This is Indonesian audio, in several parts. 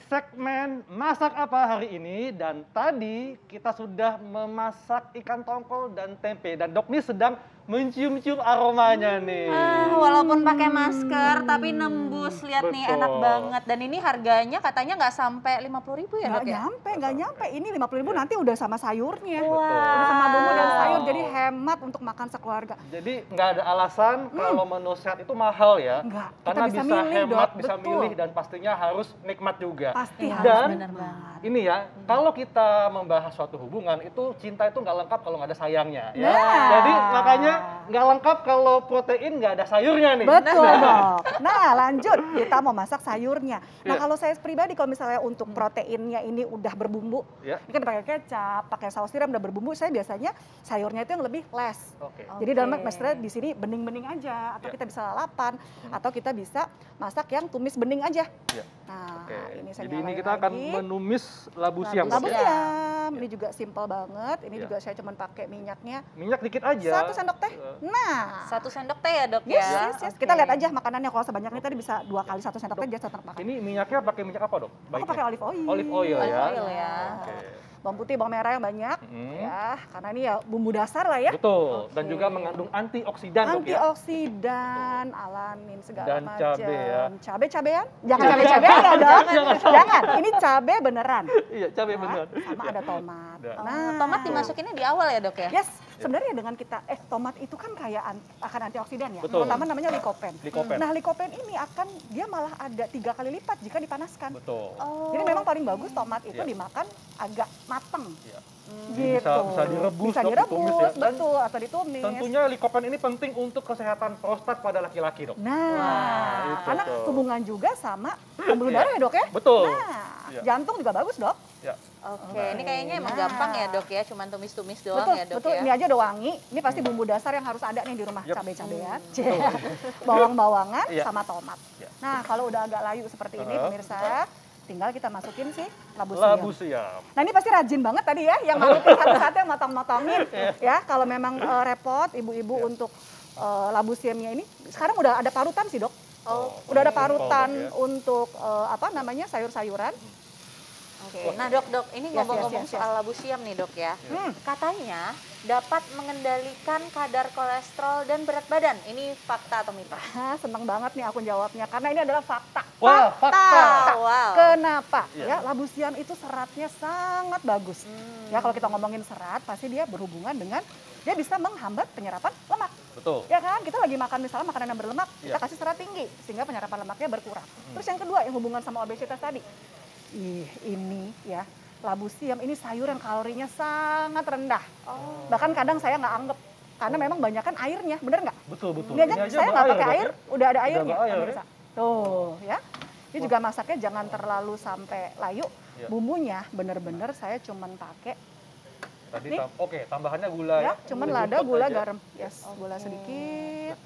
segmen Masak Apa hari ini, dan tadi kita sudah memasak ikan tongkol dan tempe, dan Dok nih sedang mencium-cium aromanya nih. Walaupun pakai masker tapi nembus, lihat nih enak Betul. banget. Dan ini harganya katanya nggak sampai 50.000 ya Dok ya? Nggak nyampe. Ini 50.000 nanti udah sama sayurnya. Betul. Udah sama bumbu dan sayur, jadi hemat untuk makan sekeluarga. Jadi nggak ada alasan kalau menu sehat itu mahal ya. Nggak, kita Karena bisa bisa milih, hemat, Dok. bisa Betul. milih, dan pastinya harus nikmat juga. Pasti Iya, harus Dan bener banget. ini ya, kalau kita membahas suatu hubungan itu cinta itu nggak lengkap kalau nggak ada sayangnya ya. Nah. Jadi makanya nggak lengkap kalau protein nggak ada sayurnya nih. Betul dong. Nah lanjut, kita mau masak sayurnya. Nah Iya. kalau saya pribadi, kalau misalnya untuk proteinnya ini udah berbumbu, Ya. ini kan pakai kecap, pakai saus tiram udah berbumbu, saya biasanya sayurnya itu yang lebih less. Oke. Jadi dalam Oke. maksudnya di sini bening-bening aja, atau Ya. kita bisa lalapan, atau kita bisa masak yang tumis bening aja. Ya. Nah Oke. ini saya Jadi ini nyalain kita akan lagi. menumis labu siam. Labu Dok, ya? siam, ini juga simple banget. Ini Ya. juga saya cuma pakai minyaknya Minyak dikit aja. 1 sendok teh. Nah, 1 sendok teh ya Dok yes, ya? yes, yes. Oke. Kita lihat aja makanannya. Kalau sebanyak ini tadi bisa 2 kali 1 sendok teh, jadi 1 sendok makan. Ini minyaknya pakai minyak apa Dok? Aku Baiknya? pakai olive oil. Olive oil Olive ya. oil ya. Oke. Bawang putih, bawang merah yang banyak. Mm. Ya, karena ini ya bumbu dasar lah ya. Betul. Dan Oke. juga mengandung antioksidan Dok ya. Antioksidan, alamin segala Dan macam. cabe ya. Cabe-cabean? Jangan cabe-cabean ya dong. Jangan. Ini cabe beneran. Iya, cabai Ya, beneran. sama ada tomat. Nah. Tomat dimasukinnya di awal ya Dok ya? Yes, sebenarnya dengan kita tomat itu kan kaya akan antioksidan ya. Betul. Pertama namanya lycopene. Lycopene. Nah, lycopene ini akan dia malah ada 3 kali lipat jika dipanaskan. Betul. Oh. Jadi memang paling bagus tomat itu Iya. dimakan agak mateng. Iya. Gitu. Bisa direbus, Bisa Dok, direbus, ditumis ya. Dan betul, atau ditumis. tentunya lycopene ini penting untuk kesehatan prostat pada laki-laki Dok. Nah, itu karena tuh. hubungan juga sama pembuluh Iya. darah ya Dok ya? Betul. Nah, Iya. jantung juga bagus Dok. Ya. Oke, ini kayaknya emang Nah. gampang ya Dok ya, cuman tumis-tumis doang Betul, ya Dok betul. ya? Ini aja udah wangi. Ini pasti bumbu dasar yang harus ada nih di rumah. Yep. Cabai-cabean, bawang-bawangan, Iya. sama tomat. Iya. Nah, kalau udah agak layu seperti ini, pemirsa, tinggal kita masukin sih labu Labu siam. siam. Nah, ini pasti rajin banget tadi ya, yang malukin satu-satu, yang motong-motongin. Ya, kalau memang repot ibu-ibu untuk labu siamnya ini, sekarang udah ada parutan sih Dok. Oh, Udah ada simpel, parutan Dok, ya. untuk apa namanya sayur-sayuran. Oke, nah Dok, ini Yes, ngomong-ngomong yes, yes, soal labu siam nih Dok ya. Hmm. Katanya dapat mengendalikan kadar kolesterol dan berat badan. Ini fakta atau mitos? Seneng banget nih aku jawabnya, karena ini adalah fakta. Wah, fakta. Wow. Kenapa? Iya. Ya, labu siam itu seratnya sangat bagus. Hmm. Ya, kalau kita ngomongin serat, pasti dia berhubungan dengan dia bisa menghambat penyerapan lemak. Betul. Ya kan, kita lagi makan misalnya makanan yang berlemak, kita Iya. kasih serat tinggi sehingga penyerapan lemaknya berkurang. Terus yang kedua yang hubungan sama obesitas tadi. Ini ya, labu siam ini sayur yang kalorinya sangat rendah. Bahkan kadang saya nggak anggap karena memang banyakan airnya, bener nggak? Betul, betul. Ini aja saya nggak pakai air, udah ada airnya. ada air, pemirsa. Tuh ya. Ini juga masaknya jangan terlalu sampai layu. Iya. Bumbunya bener-bener saya cuman pakai Tadi Nih. Oke, tambahannya gula ya, ya. cuman Lebih lada, cepat gula, aja. garam. Yes, gula sedikit.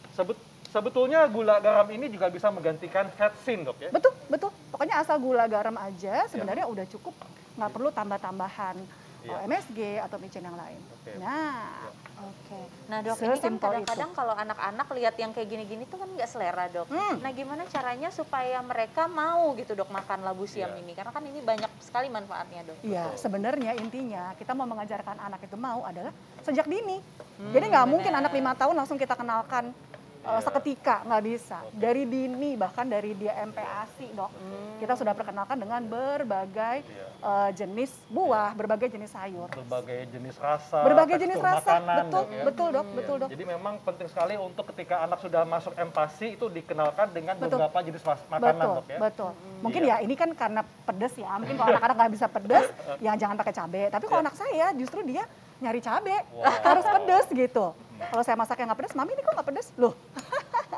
Sebetulnya gula garam ini juga bisa menggantikan headsin Dok ya. Betul, betul. Pokoknya asal gula garam aja Iya. sebenarnya udah cukup. Nggak perlu tambah-tambahan Iya. MSG atau micin yang lain. Oke. Nah, Oke. Nah Dok, ini kan Sesimpel kadang-kadang kalau anak-anak lihat yang kayak gini-gini tuh kan nggak selera Dok. Nah gimana caranya supaya mereka mau gitu Dok makan labu siam Iya. ini? Karena kan ini banyak sekali manfaatnya Dok. iya, sebenarnya intinya kita mau mengajarkan anak itu mau adalah sejak dini. Jadi nggak mungkin benar. anak 5 tahun langsung kita kenalkan Iya. seketika, nggak bisa. Oke. Dari dini, bahkan dari dia MPASI Dok, kita sudah perkenalkan dengan berbagai Iya. jenis buah, berbagai jenis sayur. Berbagai jenis rasa, Berbagai jenis tekstur rasa, makanan, betul, Dok, ya. betul Dok, Iya. betul Dok. Jadi memang penting sekali untuk ketika anak sudah masuk empasi itu dikenalkan dengan Betul. beberapa jenis makanan Betul, Dok ya. betul. Mungkin Iya. ya ini kan karena pedes ya. Mungkin kalau anak-anak nggak bisa pedes, ya jangan pakai cabai. Tapi kalau Iya. anak saya justru dia nyari cabai, Wow. harus pedes gitu. Kalau saya masak yang nggak pedes, mami ini kok nggak pedes? Loh,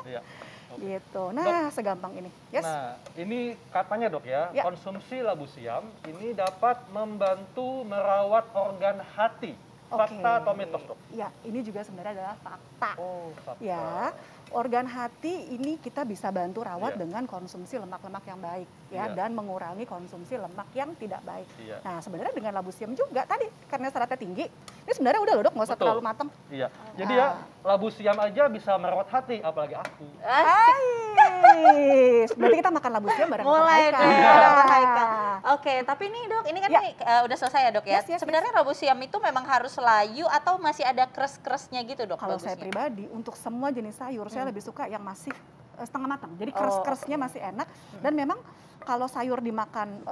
Iya. gitu. Nah, segampang ini. Yes. Nah, ini katanya Dok ya, Ya. konsumsi labu siam ini dapat membantu merawat organ hati. Fakta atau mitos Dok? Ya, ini juga sebenarnya adalah fakta. Oh, fakta. Ya, organ hati ini kita bisa bantu rawat Iya. dengan konsumsi lemak-lemak yang baik ya, Iya. dan mengurangi konsumsi lemak yang tidak baik. Iya. Nah, sebenarnya dengan labu siam juga tadi karena seratnya tinggi, ini sebenarnya udah loh Dok, nggak usah Betul. terlalu matang. Iya. Jadi ya, labu siam aja bisa merawat hati, apalagi aku. Asik. Wih, berarti kita makan labu siam bareng Mulai Dr. deh, Haika. Dr. Haika. Oke, tapi nih dok, ini kan Ya. nih, udah selesai ya dok ya. Yes, yes, Sebenarnya labu siam itu memang harus layu atau masih ada kres-kresnya gitu dok? Kalau saya bagusnya? pribadi, untuk semua jenis sayur, saya lebih suka yang masih setengah matang. Jadi Oh, keras-kerasnya masih enak. Dan memang kalau sayur dimakan,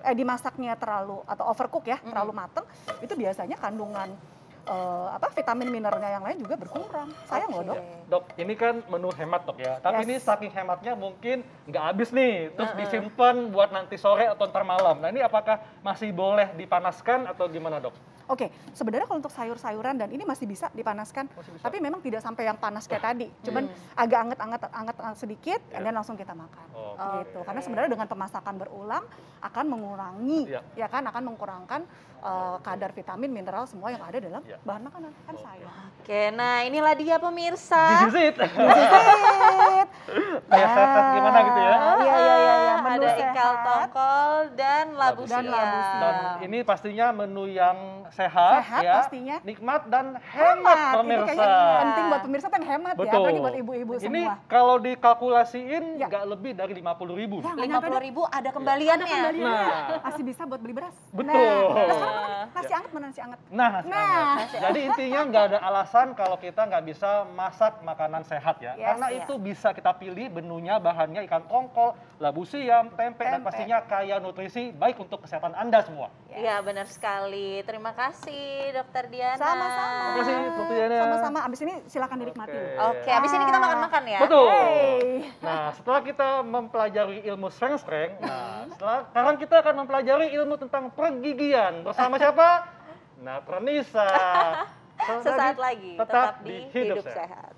dimasaknya terlalu atau overcook ya, terlalu matang, itu biasanya kandungan vitamin mineralnya yang lain juga berkurang. Sayang loh dok. Dok, ini kan menu hemat dok ya. Tapi Yes. ini saking hematnya mungkin nggak habis nih. Terus disimpan buat nanti sore atau ntar malam. Nah ini apakah masih boleh dipanaskan atau gimana dok? Oke, sebenarnya kalau untuk sayur-sayuran dan ini masih bisa dipanaskan, Masih bisa. tapi memang tidak sampai yang panas kayak tadi. Cuman agak anget sedikit, dan langsung kita makan. Oh, Gitu. Karena sebenarnya dengan pemasakan berulang akan mengurangi, Iya. ya kan, akan mengurangkan kadar vitamin, mineral semua yang ada dalam Iya. bahan makanan. Kan sayang. Oke, nah inilah dia pemirsa. This is it. Disit. Kayak sehat gimana gitu ya. Iya. Menu Ada ikan sehat. tongkol dan labu Dan siam. labu siam. Dan ini pastinya menu yang sehat, Sehat ya, pastinya. nikmat dan hemat Ini pemirsa. kayaknya penting buat pemirsa tuh yang hemat ya, Betul. apalagi buat ibu-ibu Ini semua. kalau dikalkulasiin Ya. nggak lebih dari 50.000. Ya, nggak nyampe, 50.000 ada kembaliannya. kembaliannya. Nah. Masih bisa buat beli beras. Betul. Nah, sekarang nasi anget mana nasi anget? Nah, nasi Nah. anget. Jadi intinya nggak ada alasan kalau kita nggak bisa masak makanan sehat ya. Yes, Karena iya. itu bisa kita pilih menunya, bahannya ikan tongkol, labu siam, tempe, dan Tempe. pastinya kaya nutrisi baik untuk kesehatan Anda semua. Iya benar sekali. Terima kasih Dokter Diana. Sama-sama. Terima kasih, Dr. Diana. Sama-sama. Abis ini silakan dinikmati. Oke, habis ini kita makan-makan ya. Betul. Hey. Nah, setelah kita mempelajari ilmu strength, sekarang kita akan mempelajari ilmu tentang pergigian bersama siapa? Natranisa. Sesaat lagi tetap di di Hidup Hidup Sehat. Sehat.